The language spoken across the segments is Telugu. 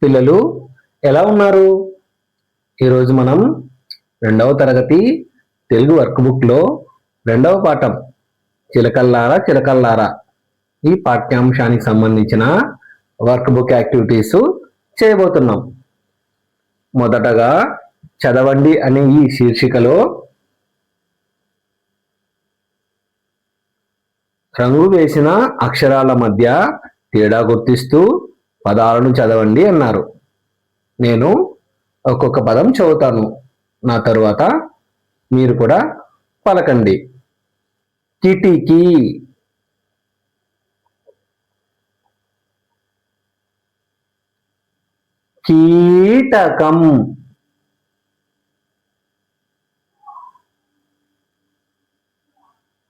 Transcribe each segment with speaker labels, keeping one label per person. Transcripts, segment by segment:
Speaker 1: పిల్లలు ఎలా ఉన్నారు? ఈరోజు మనం రెండవ తరగతి తెలుగు వర్క్ బుక్లో రెండవ పాఠం చిలకల్లారా చిలకల్లారా ఈ పాఠ్యాంశానికి సంబంధించిన వర్క్ బుక్ యాక్టివిటీస్ చేయబోతున్నాం. మొదటగా చదవండి అనే ఈ శీర్షికలో రంగు వేసిన అక్షరాల మధ్య తేడా గుర్తిస్తూ పదాలను చదవండి అన్నారు. నేను ఒక్కొక్క పదం చదువుతాను, నా తరువాత మీరు కూడా పలకండి. కిటికీ, కీటకం,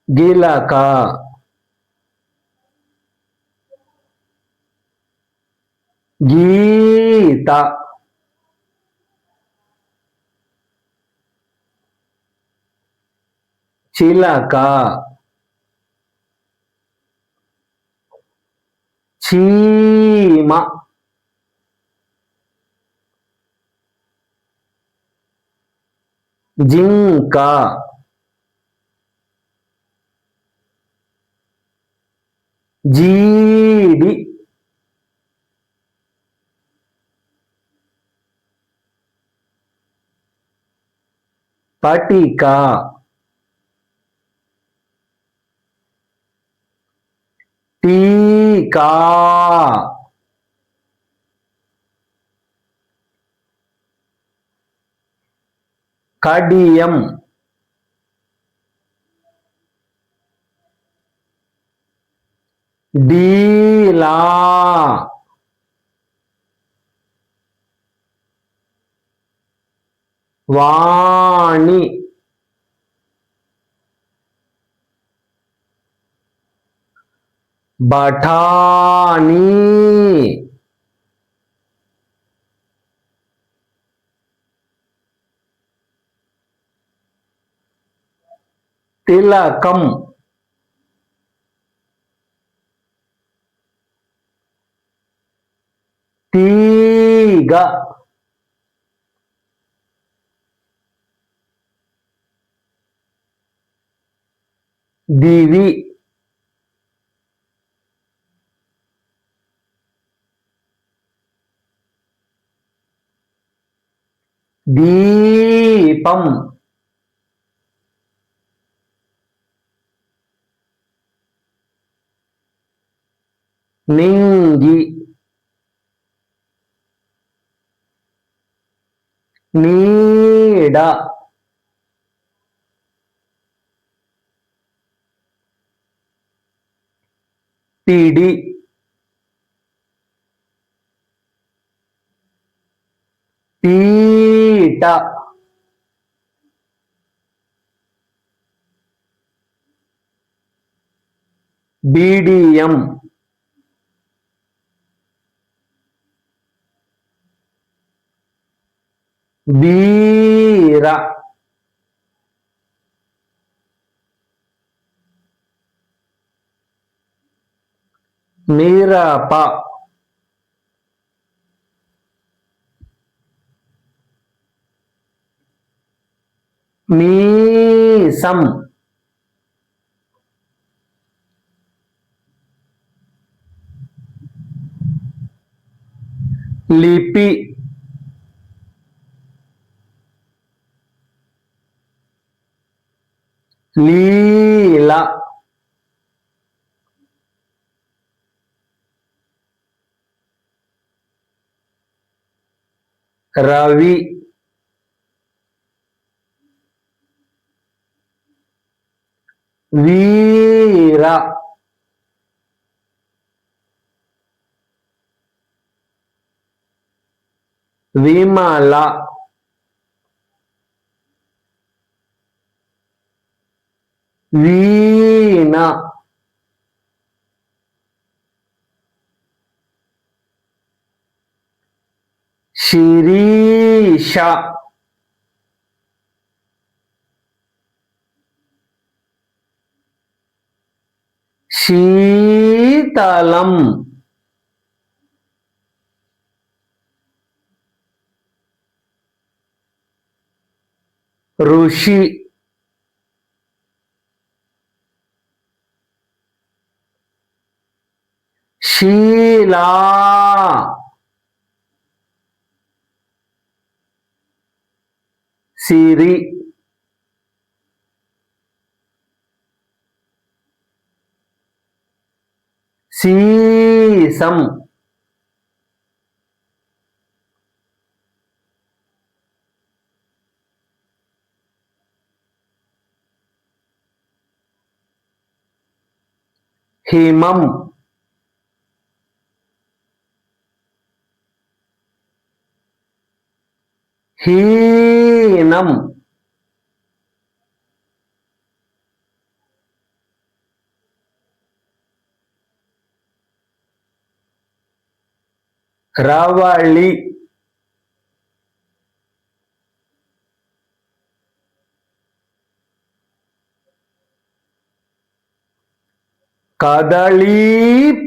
Speaker 1: గిలక, గీత, చిలక, చీమ, జింక, జీడి, పటిక, టీకా, కడియం, డీలా, వాణి, బఠానీ, తిలకం, తీగ, దివి, దీపం, నింగి, నీడ, పిడి, పీట, బిడియం, బీర, మిరప, మీసం, లిపి, లీల, రవి, వీర, విమల, వీణ, శిరీష, శీతలం, ఋషి, శీలా, సిరి, సీసం, హిమం, హీనం, రవళి, కదళీఫలం,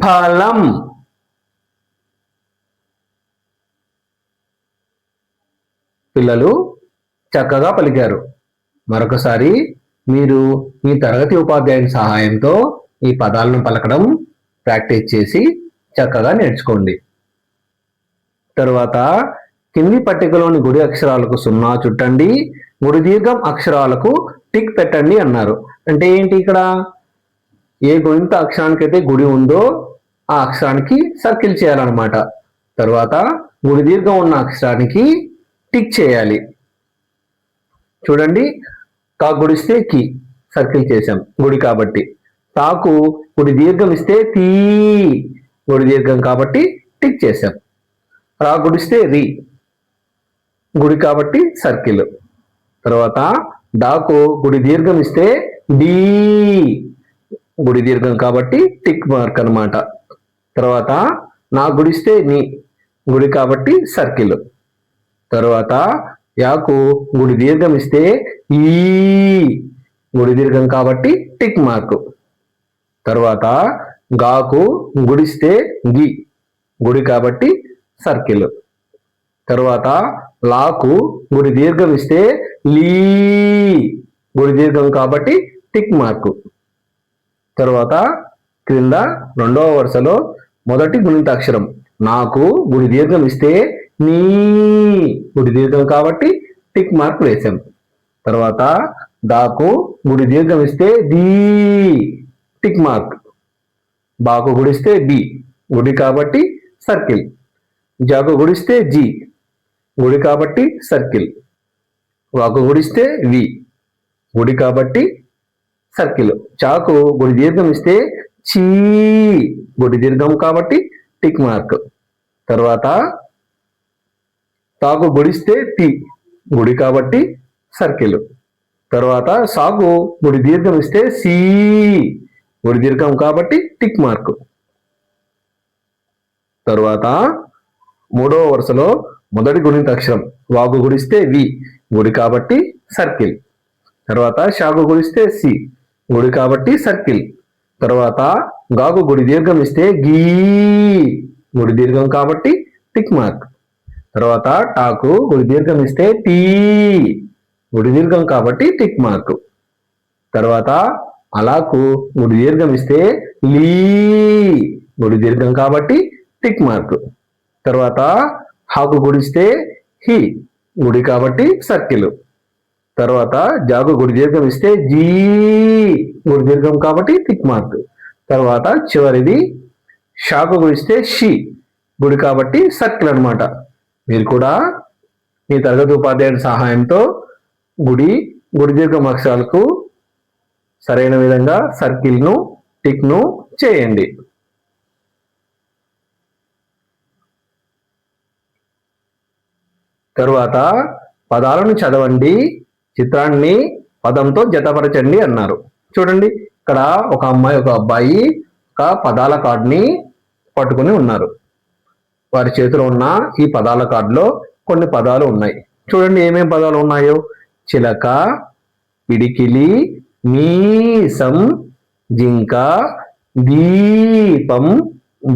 Speaker 1: పిల్లలు చక్కగా పలికారు. మరొకసారి మీరు మీ తరగతి ఉపాధ్యాయుని సహాయంతో ఈ పదాలను పలకడం ప్రాక్టీస్ చేసి చక్కగా నేర్చుకోండి. తరువాత కింది పట్టికలోని గుడి అక్షరాలకు 0 చుట్టండి, గుడి దీర్ఘం అక్షరాలకు టిక్ పెట్టండి అన్నారు. అంటే ఏంటి? ఇక్కడ ఏ గుణిత అక్షరానికైతే గుడి ఉందో ఆ అక్షరానికి సర్కిల్ చేయాలన్నమాట. తర్వాత గుడి దీర్ఘం ఉన్న అక్షరానికి టిక్ చేయాలి. చూడండి, కా గుడిస్తే కి సర్కిల్ చేసాం గుడి కాబట్టి. తాకు గుడి దీర్ఘం ఇస్తే తీ గుడి దీర్ఘం కాబట్టి టిక్ చేసాం. రా గుడిస్తే రి గుడి కాబట్టి సర్కిల్. తర్వాత డాకు గుడి దీర్ఘం ఇస్తే డీ గుడి దీర్ఘం కాబట్టి టిక్ మార్క్ అన్నమాట. తర్వాత నా గుడిస్తే నీ గుడి కాబట్టి సర్కిల్. తర్వాత యాకు గుడి దీర్ఘం ఇస్తే ఈ గుడి దీర్ఘం కాబట్టి టిక్ మార్క్. తర్వాత గాకు గుడిస్తే గి గుడి కాబట్టి సర్కిల్. తర్వాత లాకు గుడి దీర్ఘం ఇస్తే లీ గుడి దీర్ఘం కాబట్టి టిక్ మార్కు. తర్వాత క్రింద 2వ వరుసలో మొదటి గుణిత అక్షరం నాకు గుడి దీర్ఘం ఇస్తే నీ గుడి దీర్ఘం కాబట్టి టిక్ మార్క్ వేసాం. తర్వాత దాకు గుడి దీర్ఘం ఇస్తే దీ టిక్ మార్క్. బాకు గుడిస్తే బి గుడి కాబట్టి సర్కిల్. జాకు గుడిస్తే జి గుడి కాబట్టి సర్కిల్. వాకు గుడిస్తే వి గుడి కాబట్టి సర్కిల్. చాకు గుడి దీర్ఘం ఇస్తే చీ గుడి దీర్ఘం కాబట్టి టిక్ మార్క్. తర్వాత తాకు గుడిస్తే తి గుడి కాబట్టి సర్కిల్. తర్వాత సాకు గుడి దీర్ఘం ఇస్తే సి గుడి దీర్ఘం కాబట్టి టిక్ మార్క్. తర్వాత 3వ వరుసలో మొదటి గుణిత అక్షరం వాగు గుడిస్తే వి గుడి కాబట్టి సర్కిల్. తర్వాత షాకు గుడిస్తే సి గుడి కాబట్టి సర్కిల్. తర్వాత గాకు గుడి దీర్ఘం ఇస్తే గీ గుడి దీర్ఘం కాబట్టి టిక్ మార్క్. తర్వాత టాకు గుడి దీర్ఘం ఇస్తే టీ గుడి దీర్ఘం కాబట్టి టిక్ మార్క్. తర్వాత అలాకు గుడి దీర్ఘం ఇస్తే లీ గుడి దీర్ఘం కాబట్టి టిక్ మార్క్. తర్వాత హాకు గుడిస్తే హి గుడి కాబట్టి సర్కిల్. తర్వాత జాగు గుడి దీర్ఘం ఇస్తే జీ గుడి దీర్ఘం కాబట్టి టిక్ మార్క్. తర్వాత చివరిది షాకు గుడిస్తే షి గుడి కాబట్టి సర్కిల్ అన్నమాట. మీరు కూడా మీ తరగతి ఉపాధ్యాయుని సహాయంతో గుడి దీర్ఘం అక్షరాలకు సరైన విధంగా సర్కిల్ను టిక్ను చేయండి. తరువాత పదాలను చదవండి, చిత్రాన్ని పదంతో జతపరచండి అన్నారు. చూడండి, ఇక్కడ ఒక అమ్మాయి ఒక అబ్బాయి ఒక పదాల కార్డుని పట్టుకుని ఉన్నారు. వారి చేతిలో ఉన్న ఈ పదాల కార్డులో కొన్ని పదాలు ఉన్నాయి. చూడండి ఏమేం పదాలు ఉన్నాయో. చిలక, పిడికిలి, మీసం, జింక, దీపం,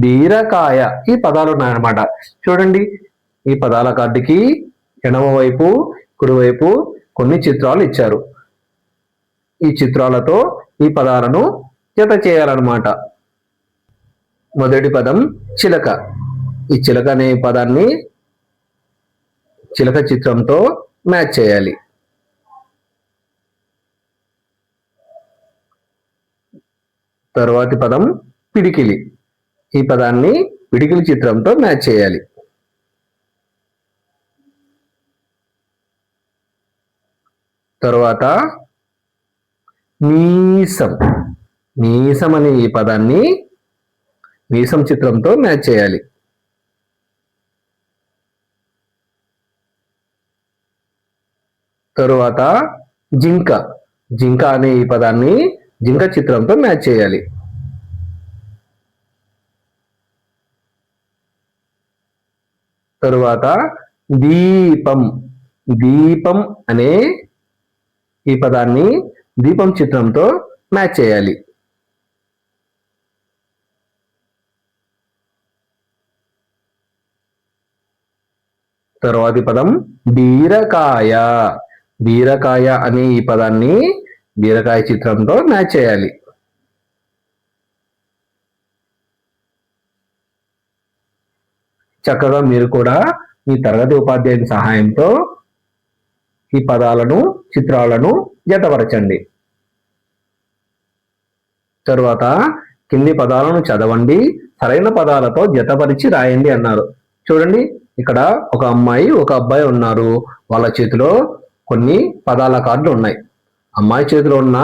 Speaker 1: బీరకాయ ఈ పదాలు ఉన్నాయన్నమాట. చూడండి, ఈ పదాల కార్డుకి ఎడమ వైపు కుడివైపు కొన్ని చిత్రాలు ఇచ్చారు. ఈ చిత్రాలతో ఈ పదాలను జత చేయాలన్నమాట. మొదటి పదం చిలక. ఈ చిలక అనే పదాన్ని చిలక చిత్రంతో మ్యాచ్ చేయాలి. తరువాతి పదం పిడికిలి. ఈ పదాన్ని పిడికిలి చిత్రంతో మ్యాచ్ చేయాలి. తరువాత మీసం. మీసం అనే ఈ పదాన్ని మీసం చిత్రంతో మ్యాచ్ చేయాలి. తరువాత జింక. జింక అనే ఈ పదాన్ని జింక చిత్రంతో మ్యాచ్ చేయాలి. తరువాత దీపం. దీపం అనే ఈ పదాన్ని దీపం చిత్రంతో మ్యాచ్ చేయాలి. తరువాతి పదం బీరకాయ. బీరకాయ అనే ఈ పదాన్ని బీరకాయ చిత్రంతో మ్యాచ్ చేయాలి. చక్కగా మీరు కూడా మీ తరగతి ఉపాధ్యాయుని సహాయంతో ఈ పదాలను చిత్రాలను జతపరచండి. తరువాత కింది పదాలను చదవండి, సరైన పదాలతో జతపరిచి రాయండి అన్నారు. చూడండి, ఇక్కడ ఒక అమ్మాయి ఒక అబ్బాయి ఉన్నారు. వాళ్ళ చేతిలో కొన్ని పదాల కార్డులు ఉన్నాయి. అమ్మాయి చేతిలో ఉన్న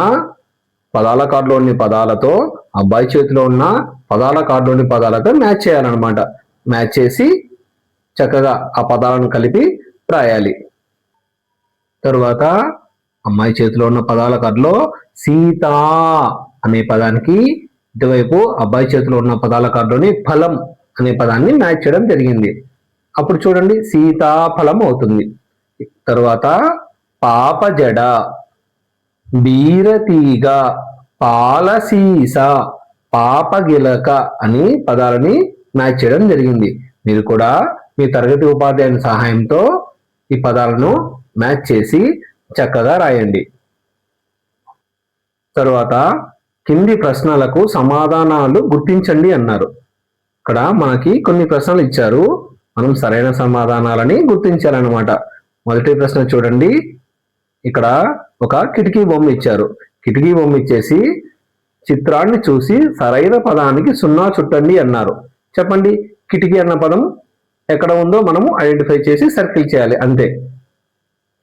Speaker 1: పదాల కార్డులోని పదాలతో అబ్బాయి చేతిలో ఉన్న పదాల కార్డులోని పదాలతో మ్యాచ్ చేయాలన్నమాట. మ్యాచ్ చేసి చక్కగా ఆ పదాలను కలిపి రాయాలి. తరువాత అమ్మాయి చేతిలో ఉన్న పదాల కార్డులో సీత అనే పదానికి ఇటువైపు అబ్బాయి చేతిలో ఉన్న పదాల కార్డులోని ఫలం అనే పదాన్ని మ్యాచ్ చేయడం జరిగింది. అప్పుడు చూడండి, సీతాఫలం అవుతుంది. తరువాత పాపజడ, బీరతీగ, పాలసీస, పాపగిలక అని పదాలని మ్యాచ్ చేయడం జరిగింది. మీరు కూడా మీ తరగతి ఉపాధ్యాయుని సహాయంతో ఈ పదాలను మ్యాచ్ చేసి చక్కగా రాయండి. తరువాత కింది ప్రశ్నలకు సమాధానాలు గుర్తించండి అన్నారు. ఇక్కడ మనకి కొన్ని ప్రశ్నలు ఇచ్చారు, మనం సరైన సమాధానాలని గుర్తించాలన్నమాట. మొదటి ప్రశ్న చూడండి, ఇక్కడ ఒక కిటికీ బొమ్మ ఇచ్చారు. కిటికీ బొమ్మ ఇచ్చేసి చిత్రాన్ని చూసి సరైన పదానికి 0 చుట్టండి అన్నారు. చెప్పండి, కిటికీ అన్న పదం ఎక్కడ ఉందో మనము ఐడెంటిఫై చేసి సర్కిల్ చేయాలి, అంతే.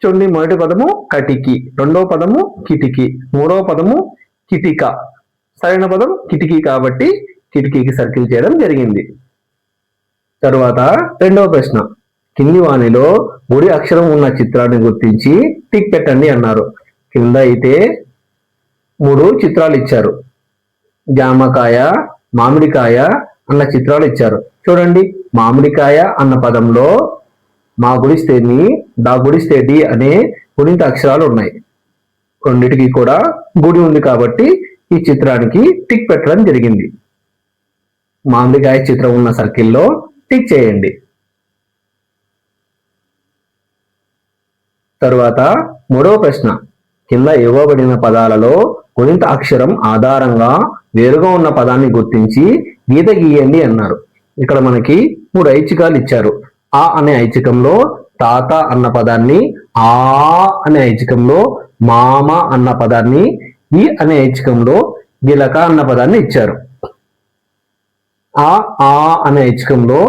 Speaker 1: చూడండి, మొదటి పదము కటికి, రెండవ పదము కిటికీ, మూడవ పదము కిటిక. సరైన పదం కిటికీ కాబట్టి కిటికీకి సర్కిల్ చేయడం జరిగింది. తరువాత రెండవ ప్రశ్న, కింది వానిలో గుడి అక్షరం ఉన్న చిత్రాన్ని గుర్తించి టిక్ పెట్టండి అన్నారు. కింద అయితే 3 చిత్రాలు ఇచ్చారు. జామకాయ, మామిడికాయ అన్న చిత్రాలు ఇచ్చారు. చూడండి, మామిడికాయ అన్న పదంలో మా గుడిస్తే ని, డా గుడిస్తే డి అనే గుణిత అక్షరాలు ఉన్నాయి. రెండిటికి కూడా గుడి ఉంది కాబట్టి ఈ చిత్రానికి టిక్ పెట్టడం జరిగింది. మామిడికాయ చిత్రం ఉన్న సర్కిల్లో టిక్ చేయండి. తరువాత మూడవ ప్రశ్న, కింద ఇవ్వబడిన పదాలలో గుణిత అక్షరం ఆధారంగా వేరుగా ఉన్న పదాన్ని గుర్తించి గీత గీయండి అన్నారు. ఇక్కడ మనకి 3 ఐచ్ఛికాలు ఇచ్చారు. ఆ అనే ఐచ్ఛికంలో తాత అన్న పదాన్ని, ఆ అనే ఐచ్ఛికంలో మామ అన్న పదాన్ని, ఈ అనే ఐచ్ఛికంలో గిలక అన్న పదాన్ని ఇచ్చారు. ఆ అనే ఐచ్ఛికంలో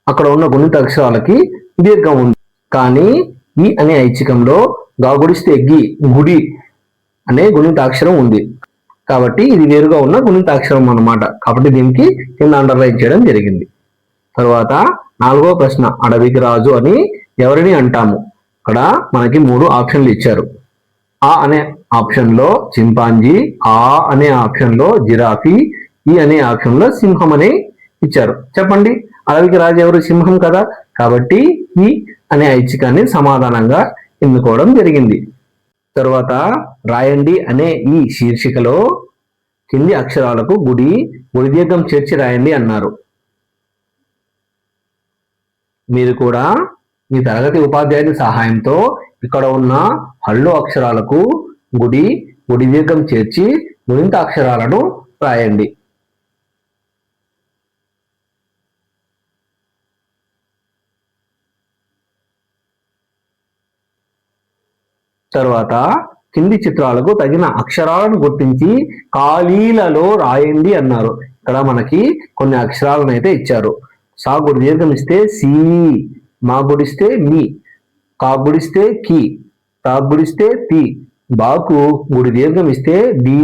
Speaker 1: అక్కడ ఉన్న గుణిత అక్షరాలకి దీర్ఘం ఉంది, కానీ ఈ అనే ఐచ్ఛికంలో గా గుడిస్తే గి, గుడి అనే గుణితాక్షరం ఉంది కాబట్టి ఇది వేరుగా ఉన్న గుణితాక్షరం అన్నమాట. కాబట్టి దీనికి కింద అండర్లైన్ చేయడం జరిగింది. తర్వాత 4వ ప్రశ్న, అడవికి రాజు అని ఎవరిని అంటాము? ఇక్కడ మనకి 3 ఆప్షన్లు ఇచ్చారు. ఆ అనే ఆప్షన్ లో చింపాంజీ, ఆ అనే ఆప్షన్ లో జిరాఫీ, ఈ అనే ఆప్షన్ లో సింహం అని ఇచ్చారు. చెప్పండి, అడవికి రాజు ఎవరు? సింహం కదా. కాబట్టి ఈ అనే ఐచ్ఛికాన్ని సమాధానంగా ఎన్నుకోవడం జరిగింది. తరువాత రాయండి అనే ఈ శీర్షికలో కింది అక్షరాలకు గుడి దీర్ఘం చేర్చి రాయండి అన్నారు. మీరు కూడా మీ తరగతి ఉపాధ్యాయుని సహాయంతో ఇక్కడ ఉన్న హల్లు అక్షరాలకు గుడి దీర్ఘం చేర్చి గుణింత అక్షరాలను రాయండి. తరువాత కింది చిత్రాలకు తగిన అక్షరాలను గుర్తించి ఖాళీలలో రాయండి అన్నారు. ఇక్కడ మనకి కొన్ని అక్షరాలను అయితే ఇచ్చారు. సా గుడి దీర్ఘం ఇస్తే సి, మా గుడిస్తే మీ, కా గుడిస్తే కి, తా గుడిస్తే తి, బాకు గుడి దీర్ఘం ఇస్తే బి,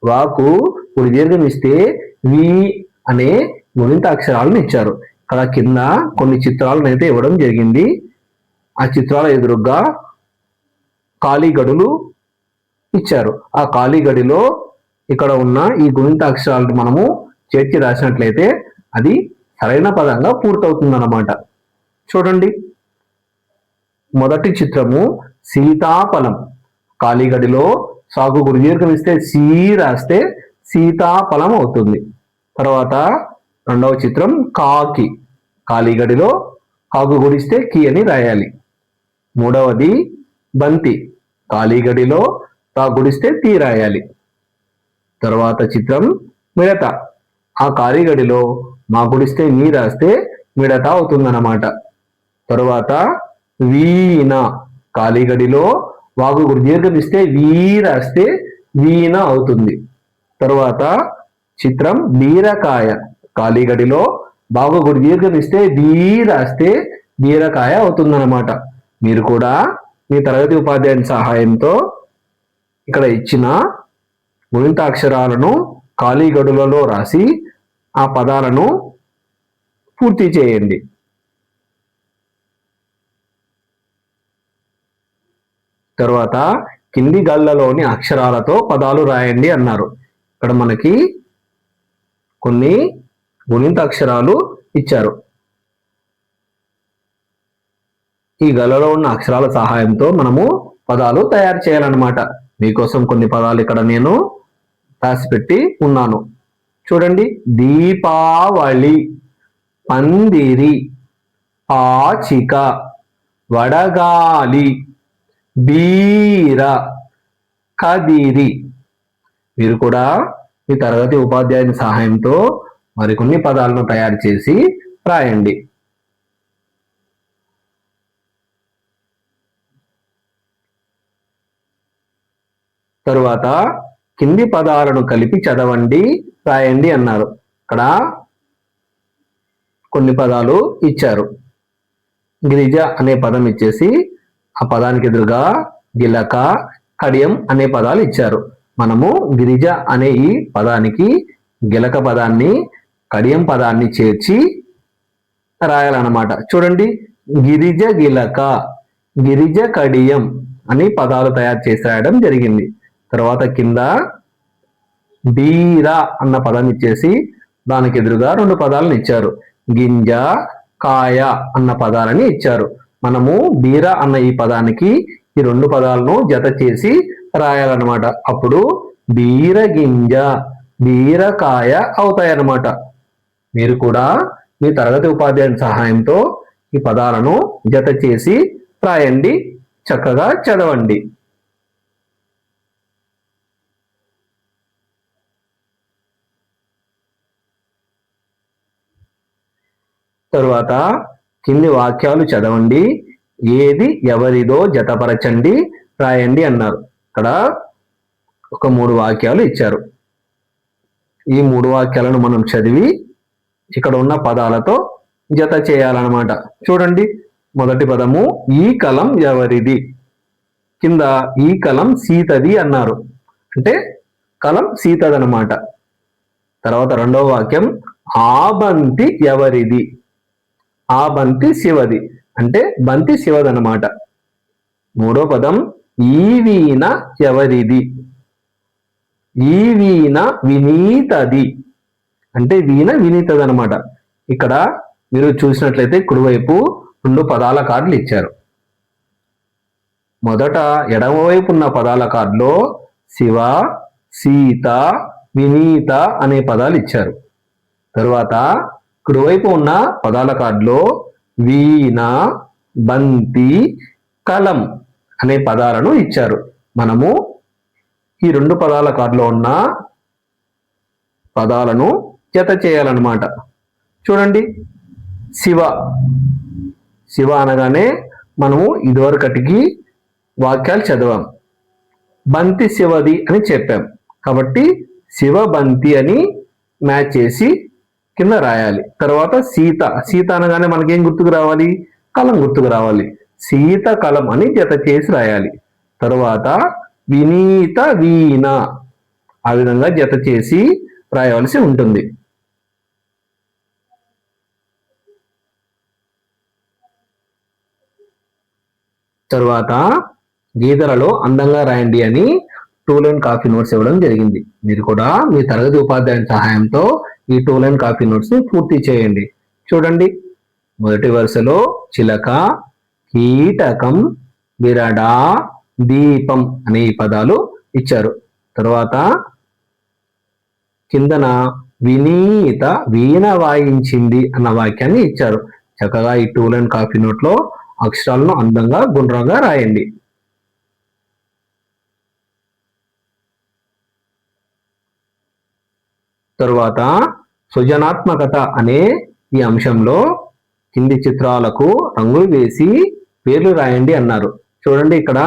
Speaker 1: వాకు గుడి దీర్ఘం ఇస్తే వి అనే గుణింత అక్షరాలను ఇచ్చారు. ఇక్కడ కింద కొన్ని చిత్రాలను అయితే ఇవ్వడం జరిగింది. ఆ చిత్రాల ఎదురుగా ఖాళీ గడులు ఇచ్చారు. ఆ ఖాళీ గడిలో ఇక్కడ ఉన్న ఈ గుణింత అక్షరాలను మనము చేర్చి రాసినట్లయితే అది సరైన పదంగా పూర్తవుతుందన్నమాట. చూడండి, మొదటి చిత్రము సీతాఫలం. ఖాళీ గడిలో సాగు గుడి దీర్ఘం ఇస్తే సీ రాస్తే సీతాఫలం అవుతుంది. తర్వాత రెండవ చిత్రం కాకి. ఖాళీ గడిలో కాకు గుడిస్తే కి అని రాయాలి. మూడవది బంతి. ఖాళీ గడిలో తా గుడిస్తే తి రాయాలి. తర్వాత చిత్రం మిడత. ఆ ఖాళీ గడిలో మా గుడిస్తే మీ రాస్తే మిడత అవుతుందన్నమాట. తరువాత వీణ. ఖాళీ గడిలో వాగు గుడి దీర్ఘం ఇస్తే వీ రాస్తే వీణ అవుతుంది. తరువాత చిత్రం బీరకాయ. ఖాళీ గడిలో బాగు గుడి దీర్ఘం ఇస్తే బీ రాస్తే బీరకాయ అవుతుందన్నమాట. మీరు కూడా మీ తరగతి ఉపాధ్యాయుని సహాయంతో ఇక్కడ ఇచ్చిన గుణింత అక్షరాలను ఖాళీ గడులలో రాసి ఆ పదాలను పూర్తి చేయండి. తర్వాత కింది గళ్ళలోని అక్షరాలతో పదాలు రాయండి అన్నారు. ఇక్కడ మనకి కొన్ని గుణింత అక్షరాలు ఇచ్చారు. ఈ గళ్ళలో ఉన్న అక్షరాల సహాయంతో మనము పదాలు తయారు చేయాలన్నమాట. మీకోసం కొన్ని పదాలు ఇక్కడ నేను రాసిపెట్టి ఉన్నాను. చూడండి, దీపావళి, పందిరి, పాచిక, వడగాలి, బీర, కదిరి. మీరు కూడా మీ తరగతి ఉపాధ్యాయుని సహాయంతో మరికొన్ని పదాలను తయారు చేసి రాయండి. తరువాత కింది పదాలను కలిపి చదవండి, రాయండి అన్నారు. ఇక్కడ కొన్ని పదాలు ఇచ్చారు. గిరిజ అనే పదం ఇచ్చేసి ఆ పదానికి ఎదురుగా గిలక, కడియం అనే పదాలు ఇచ్చారు. మనము గిరిజ అనే ఈ పదానికి గిలక పదాన్ని, కడియం పదాన్ని చేర్చి రాయాలన్నమాట. చూడండి, గిరిజ గిలక, గిరిజ కడియం అని పదాలు తయారు చేసి రాయడం జరిగింది. తర్వాత కింద బీర అన్న పదాన్ని ఇచ్చేసి దానికి ఎదురుగా రెండు పదాలను ఇచ్చారు. గింజ, కాయ అన్న పదాలని ఇచ్చారు. మనము బీర అన్న ఈ పదానికి ఈ రెండు పదాలను జత చేసి రాయాలన్నమాట. అప్పుడు బీర గింజ, బీరకాయ అవుతాయన్నమాట. మీరు కూడా మీ తరగతి ఉపాధ్యాయుని సహాయంతో ఈ పదాలను జత చేసి రాయండి, చక్కగా చదవండి. తరువాత కింది వాక్యాలు చదవండి, ఏది ఎవరిదో జతపరచండి, రాయండి అన్నారు. ఇక్కడ ఒక 3 వాక్యాలు ఇచ్చారు. ఈ 3 వాక్యాలను మనం చదివి ఇక్కడ ఉన్న పదాలతో జత చేయాలన్నమాట. చూడండి, మొదటి పదము ఈ కలం ఎవరిది. కింద ఈ కలం సీతది అన్నారు, అంటే కలం సీతదనమాట. తర్వాత రెండవ వాక్యం ఆ బంతి ఎవరిది. ఆ బంతి శివది, అంటే బంతి శివదనమాట. మూడో పదం ఈ వీణ ఎవరిది. ఈ వీణ వినీతది, అంటే వీణ వినీతదనమాట. ఇక్కడ మీరు చూసినట్లయితే కుడివైపు 2 పదాల కార్డులు ఇచ్చారు. మొదట ఎడమవైపు ఉన్న పదాల కార్డులో శివ, సీత, వినీత అనే పదాలు ఇచ్చారు. తరువాత కుడివైపు ఉన్న పదాల కార్డులో వీణ, బంతి, కలం అనే పదాలను ఇచ్చారు. మనము ఈ రెండు పదాల కార్డులో ఉన్న పదాలను జత చేయాలన్నమాట. చూడండి, శివ. శివ అనగానే మనము ఇదివరకటికి వాక్యాలు చదివాం. బంతి శివది అని చెప్పాం కాబట్టి శివ బంతి అని మ్యాచ్ చేసి కింద రాయాలి. తర్వాత సీత. సీత అనగానే మనకేం గుర్తుకు రావాలి? కలం గుర్తుకు రావాలి. సీత కలం అని జత చేసి రాయాలి. తర్వాత వినీత వీణ, ఆ విధంగా జత చేసి రాయవలసి ఉంటుంది. తరువాత గీతలలో అందంగా రాయండి అని 2 లైన్ కాపీ నోట్స్ ఇవ్వడం జరిగింది. మీరు కూడా మీ తరగతి ఉపాధ్యాయుని సహాయంతో ఈ 2 లైన్ కాపీ నోట్స్ ని పూర్తి చేయండి. చూడండి, మొదటి వరుసలో చిలక, కీటకం, విరడ, దీపం అనే ఈ పదాలు ఇచ్చారు. తర్వాత కిందన వినీత వీణ వాయించింది అన్న వాక్యాన్ని ఇచ్చారు. చక్కగా ఈ 2 లైన్ కాపీ నోట్ లో అక్షరాలను అందంగా గుండ్రంగా రాయండి. తరువాత సృజనాత్మకత అనే ఈ అంశంలో కింది చిత్రాలకు రంగులు వేసి పేర్లు రాయండి అన్నారు. చూడండి, ఇక్కడ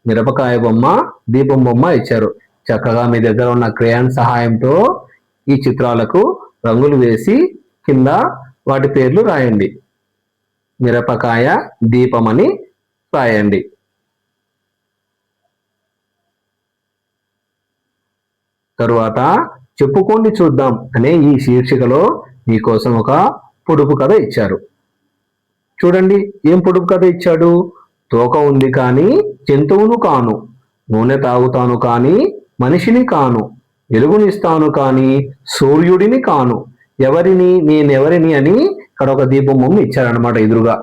Speaker 1: మిరపకాయ బొమ్మ, దీపం బొమ్మ ఇచ్చారు. చక్కగా మీ దగ్గర ఉన్న క్రేయాన్ సహాయంతో ఈ చిత్రాలకు రంగులు వేసి కింద వాటి పేర్లు రాయండి. మిరపకాయ, దీపం అని రాయండి. తరువాత చెప్పుకోండి చూద్దాం అనే ఈ శీర్షికలో మీకోసం ఒక పొడుపు కథ ఇచ్చారు. చూడండి, ఏం పొడుపు కథ ఇచ్చాడు? తోక ఉంది కానీ జంతువును కాను, నూనె తాగుతాను కానీ మనిషిని కాను, వెలుగునిస్తాను కానీ సూర్యుడిని కాను, ఎవరిని నేనెవరిని అని ఇక్కడ ఒక దీపం బొమ్మ ఇచ్చారనమాట ఎదురుగా.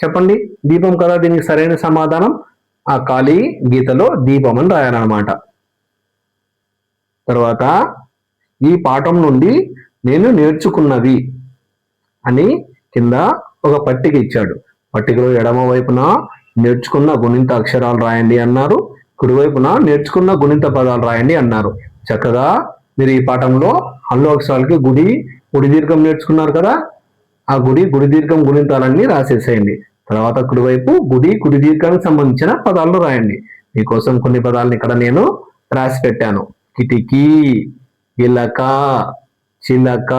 Speaker 1: చెప్పండి, దీపం కదా దీనికి సరైన సమాధానం. ఆ ఖాళీ గీతలో దీపం అని రాయాలన్నమాట. తర్వాత ఈ పాఠం నుండి నేను నేర్చుకున్నవి అని కింద ఒక పట్టిక ఇచ్చాడు. పట్టికలో ఎడమ వైపున నేర్చుకున్న గుణింత అక్షరాలు రాయండి అన్నారు, కుడివైపున నేర్చుకున్న గుణింత పదాలు రాయండి అన్నారు. చక్కగా మీరు ఈ పాఠంలో హల్లు అక్షరాలకి గుడి దీర్ఘం నేర్చుకున్నారు కదా, ఆ గుడి దీర్ఘం గుణింతాలన్నీ రాసేసేయండి. తర్వాత కుడివైపు కుడి దీర్ఘానికి సంబంధించిన పదాలను రాయండి. మీకోసం కొన్ని పదాలను ఇక్కడ నేను రాసి పెట్టాను. కిటికీ, ఇలక, చిలక,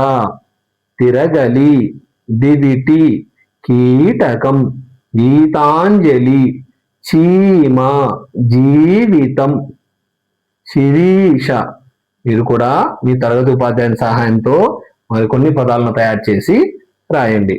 Speaker 1: తిరగలి, దివిటి, కీటకం, గీతాంజలి, చీమ, జీవితం, శిరీష. మీరు కూడా మీ తరగతి ఉపాధ్యాయుని సహాయంతో మరికొన్ని పదాలను తయారు చేసి రాయండి.